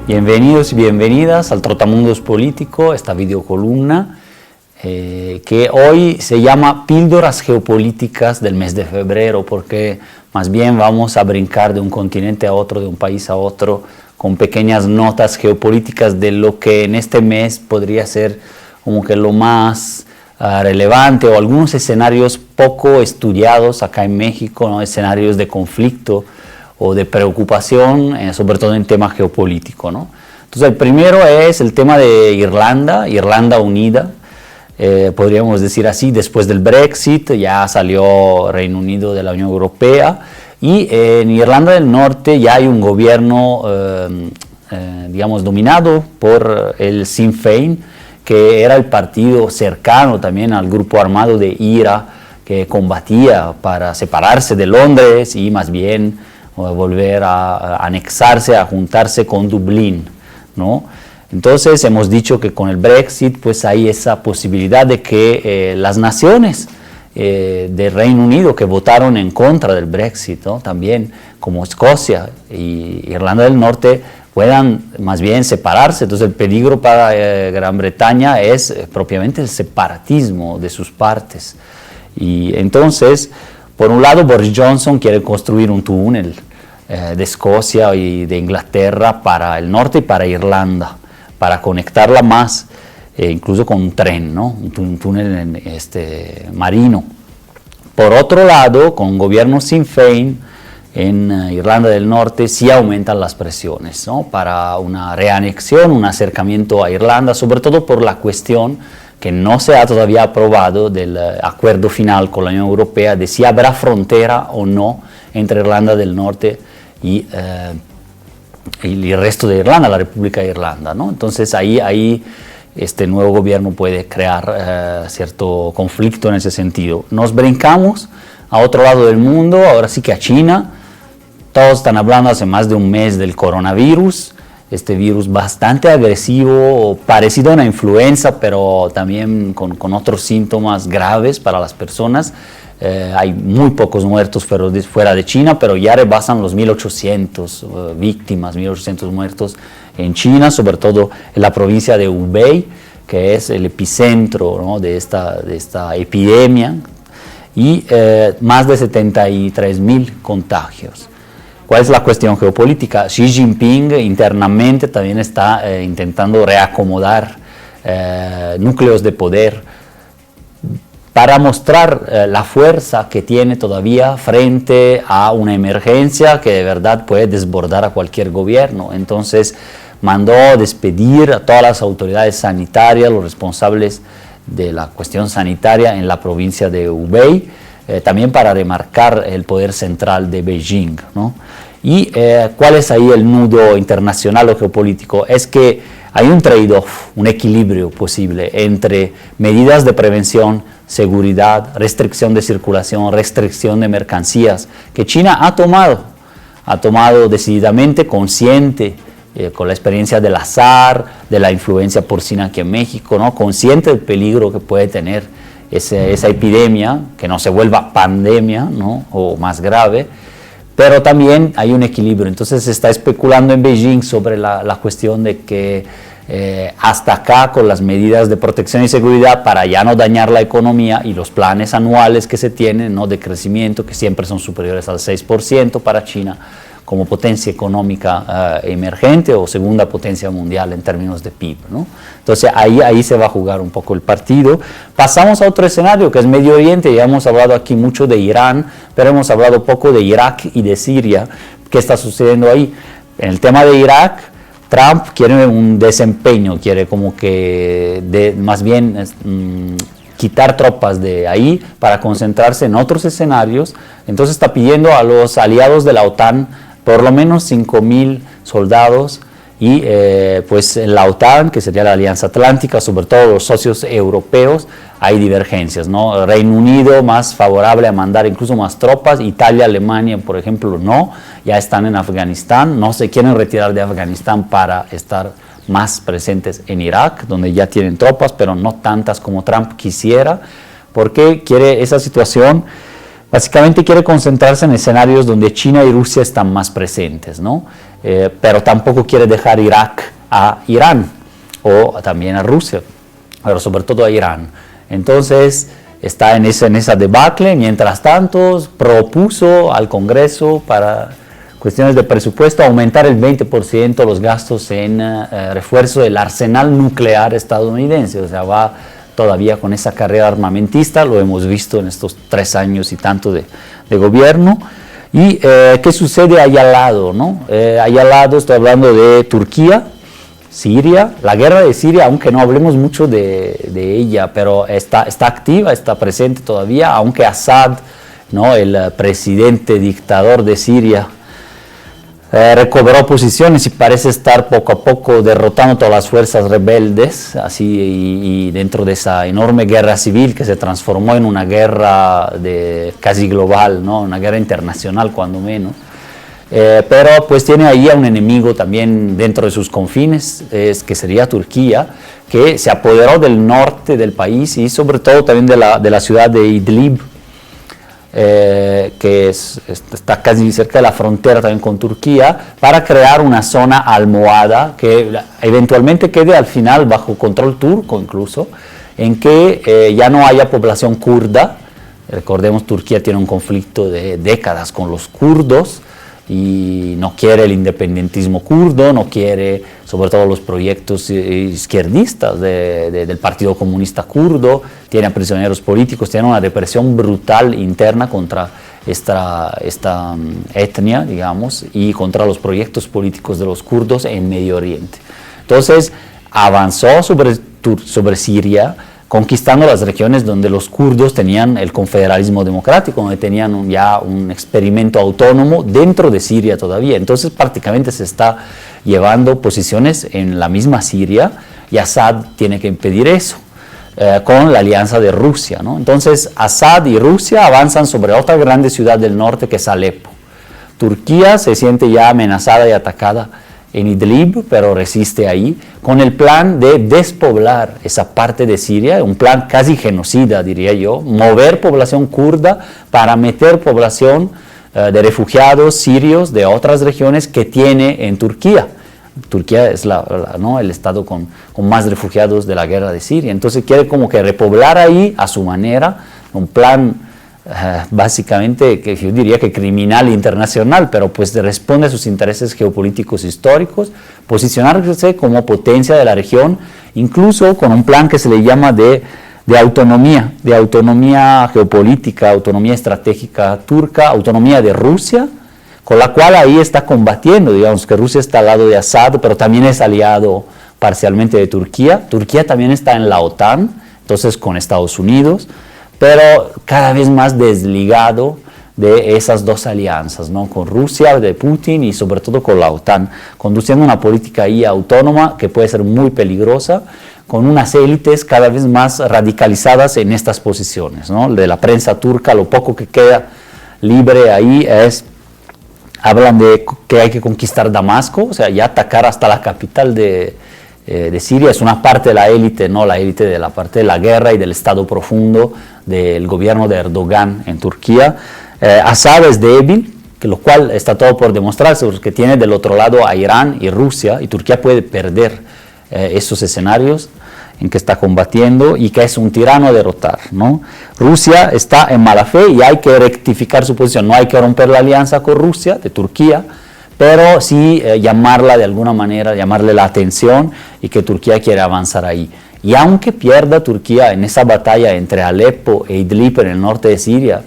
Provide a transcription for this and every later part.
Bienvenidos y bienvenidas al Trotamundos Político, esta videocolumna que hoy se llama Píldoras Geopolíticas del mes de febrero, porque más bien vamos a brincar de un continente a otro, de un país a otro, con pequeñas notas geopolíticas de lo que en este mes podría ser como que lo más relevante, o algunos escenarios poco estudiados acá en México, ¿no? Escenarios de conflicto o de preocupación, sobre todo en tema geopolítico, ¿no? Entonces el primero es el tema de Irlanda Unida, podríamos decir así, después del Brexit ya salió Reino Unido de la Unión Europea y en Irlanda del Norte ya hay un gobierno, digamos, dominado por el Sinn Féin, que era el partido cercano también al grupo armado de IRA, que combatía para separarse de Londres y más bien volver a anexarse, a juntarse con Dublín, ¿no? Entonces hemos dicho que con el Brexit pues hay esa posibilidad de que las naciones del Reino Unido que votaron en contra del Brexit, ¿no? También como Escocia y Irlanda del Norte puedan más bien separarse. Entonces el peligro para Gran Bretaña es propiamente el separatismo de sus partes. Y entonces, por un lado, Boris Johnson quiere construir un túnel de Escocia y de Inglaterra para el norte y para Irlanda, para conectarla más, incluso con un tren, ¿no? Un túnel marino. Por otro lado, con el gobierno Sinn Féin en Irlanda del Norte sí aumentan las presiones, ¿no? Para una reanexión, un acercamiento a Irlanda, sobre todo por la cuestión que no se ha todavía aprobado del acuerdo final con la Unión Europea de si habrá frontera o no entre Irlanda del Norte y el resto de Irlanda, la República de Irlanda, ¿no? Entonces ahí este nuevo gobierno puede crear cierto conflicto en ese sentido. Nos brincamos a otro lado del mundo, ahora sí que a China. Todos están hablando hace más de un mes del coronavirus, este virus bastante agresivo, parecido a una influenza, pero también con otros síntomas graves para las personas. Hay muy pocos muertos fuera de China, pero ya rebasan los 1.800 víctimas, 1.800 muertos en China, sobre todo en la provincia de Hubei, que es el epicentro, ¿no? de esta epidemia, y más de 73.000 contagios. ¿Cuál es la cuestión geopolítica? Xi Jinping internamente también está intentando reacomodar núcleos de poder para mostrar la fuerza que tiene todavía frente a una emergencia que de verdad puede desbordar a cualquier gobierno. Entonces mandó despedir a todas las autoridades sanitarias, los responsables de la cuestión sanitaria en la provincia de Hubei, también para remarcar el poder central de Beijing, ¿no? Y ¿cuál es ahí el nudo internacional o geopolítico? Es que hay un trade-off, un equilibrio posible entre medidas de prevención, seguridad, restricción de circulación, restricción de mercancías, que China ha tomado decididamente, consciente, con la experiencia del azar, de la influencia porcina aquí en México, ¿no? Consciente del peligro que puede tener esa epidemia, que no se vuelva pandemia, ¿no? O más grave, pero también hay un equilibrio. Entonces se está especulando en Beijing sobre la cuestión de que hasta acá, con las medidas de protección y seguridad para ya no dañar la economía y los planes anuales que se tienen, ¿no? De crecimiento, que siempre son superiores al 6% para China, como potencia económica emergente o segunda potencia mundial en términos de PIB, ¿no? Entonces ahí se va a jugar un poco el partido. Pasamos a otro escenario que es Medio Oriente. Ya hemos hablado aquí mucho de Irán, pero hemos hablado poco de Irak y de Siria. ¿Qué está sucediendo ahí? En el tema de Irak, Trump quiere un desempeño, quiere como que más bien quitar tropas de ahí para concentrarse en otros escenarios. Entonces está pidiendo a los aliados de la OTAN por lo menos 5.000 soldados y pues en la OTAN, que sería la Alianza Atlántica, sobre todo los socios europeos, hay divergencias, ¿no? Reino Unido más favorable a mandar incluso más tropas, Italia, Alemania, por ejemplo, no, ya están en Afganistán, no se quieren retirar de Afganistán para estar más presentes en Irak, donde ya tienen tropas, pero no tantas como Trump quisiera. ¿Por qué quiere esa situación? Básicamente quiere concentrarse en escenarios donde China y Rusia están más presentes, ¿no? Pero tampoco quiere dejar Irak a Irán o también a Rusia, pero sobre todo a Irán. Entonces está en esa debacle. Mientras tanto propuso al Congreso para cuestiones de presupuesto aumentar el 20% los gastos en refuerzo del arsenal nuclear estadounidense, o sea, va todavía con esa carrera armamentista, lo hemos visto en estos 3 años y tanto de gobierno. ¿Y qué sucede ahí al lado, no? Ahí al lado estoy hablando de Turquía, Siria, la guerra de Siria, aunque no hablemos mucho de ella, pero está activa, está presente todavía, aunque Assad, ¿no?, el presidente dictador de Siria, recobró posiciones y parece estar poco a poco derrotando todas las fuerzas rebeldes, así, y dentro de esa enorme guerra civil que se transformó en una guerra casi global, ¿no?, una guerra internacional cuando menos. Pero pues tiene ahí a un enemigo también dentro de sus confines, que sería Turquía, que se apoderó del norte del país y sobre todo también de la ciudad de Idlib, que está casi cerca de la frontera también con Turquía, para crear una zona almohada que eventualmente quede al final bajo control turco incluso, en que ya no haya población kurda. Recordemos, Turquía tiene un conflicto de décadas con los kurdos y no quiere el independentismo kurdo, no quiere sobre todo los proyectos izquierdistas del Partido Comunista Kurdo, tiene prisioneros políticos, tiene una represión brutal interna contra esta etnia, digamos, y contra los proyectos políticos de los kurdos en Medio Oriente. Entonces avanzó sobre Siria, conquistando las regiones donde los kurdos tenían el confederalismo democrático, donde tenían ya un experimento autónomo dentro de Siria todavía. Entonces prácticamente se está llevando posiciones en la misma Siria y Assad tiene que impedir eso con la alianza de Rusia, ¿no? Entonces Assad y Rusia avanzan sobre otra grande ciudad del norte que es Alepo. Turquía se siente ya amenazada y atacada en Idlib, pero resiste ahí, con el plan de despoblar esa parte de Siria, un plan casi genocida, diría yo, mover población kurda para meter población de refugiados sirios de otras regiones que tiene en Turquía. Turquía es ¿no?, el estado con más refugiados de la guerra de Siria, entonces quiere como que repoblar ahí a su manera, un plan básicamente, que yo diría que criminal internacional, pero pues responde a sus intereses geopolíticos históricos, posicionarse como potencia de la región, incluso con un plan que se le llama de autonomía geopolítica, autonomía estratégica turca, autonomía de Rusia, con la cual ahí está combatiendo, digamos que Rusia está al lado de Assad, pero también es aliado parcialmente de Turquía. Turquía también está en la OTAN, entonces con Estados Unidos, pero cada vez más desligado de esas dos alianzas, ¿no?, con Rusia, de Putin y sobre todo con la OTAN, conduciendo una política ahí autónoma que puede ser muy peligrosa, con unas élites cada vez más radicalizadas en estas posiciones, ¿no? De la prensa turca, lo poco que queda libre ahí hablan de que hay que conquistar Damasco, o sea, ya atacar hasta la capital de Siria, es una parte de la élite, ¿no?, la élite de la parte de la guerra y del estado profundo del gobierno de Erdogan en Turquía. Assad es débil, lo cual está todo por demostrarse, porque tiene del otro lado a Irán y Rusia, y Turquía puede perder esos escenarios en que está combatiendo y que es un tirano a derrotar, ¿no? Rusia está en mala fe y hay que rectificar su posición, no hay que romper la alianza con Rusia, de Turquía, pero sí llamarla de alguna manera, llamarle la atención y que Turquía quiere avanzar ahí. Y aunque pierda Turquía en esa batalla entre Alepo e Idlib en el norte de Siria,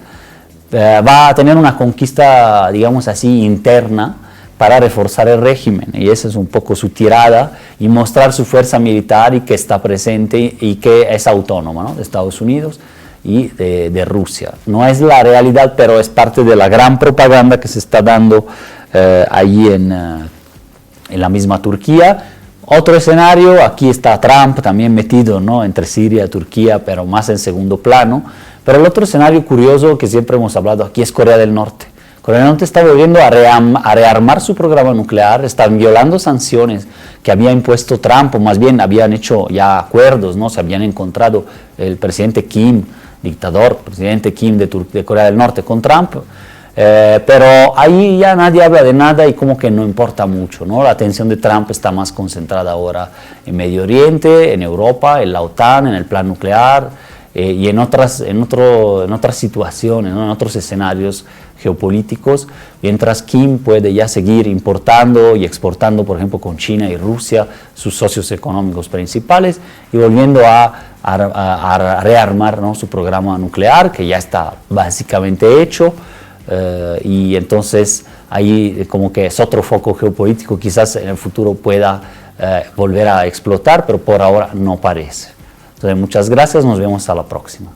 va a tener una conquista, digamos así, interna para reforzar el régimen, y esa es un poco su tirada, y mostrar su fuerza militar y que está presente y que es autónoma, ¿no?, de Estados Unidos y de Rusia. No es la realidad, pero es parte de la gran propaganda que se está dando allí en la misma Turquía. Otro escenario, aquí está Trump también metido, ¿no?, entre Siria y Turquía, pero más en segundo plano. Pero el otro escenario curioso que siempre hemos hablado aquí es Corea del Norte. Corea del Norte está volviendo a rearmar su programa nuclear, están violando sanciones que había impuesto Trump, o más bien habían hecho ya acuerdos, ¿no? Se habían encontrado el presidente Kim dictador, presidente Kim de Corea del Norte con Trump, pero ahí ya nadie habla de nada y como que no importa mucho, ¿no? La atención de Trump está más concentrada ahora en Medio Oriente, en Europa, en la OTAN, en el plan nuclear y en otras situaciones, ¿no? En otros escenarios geopolíticos, mientras Kim puede ya seguir importando y exportando, por ejemplo, con China y Rusia, sus socios económicos principales, y volviendo a rearmar, ¿no? Su programa nuclear, que ya está básicamente hecho, y entonces ahí como que es otro foco geopolítico, quizás en el futuro pueda volver a explotar, pero por ahora no parece. Entonces, muchas gracias, nos vemos hasta la próxima.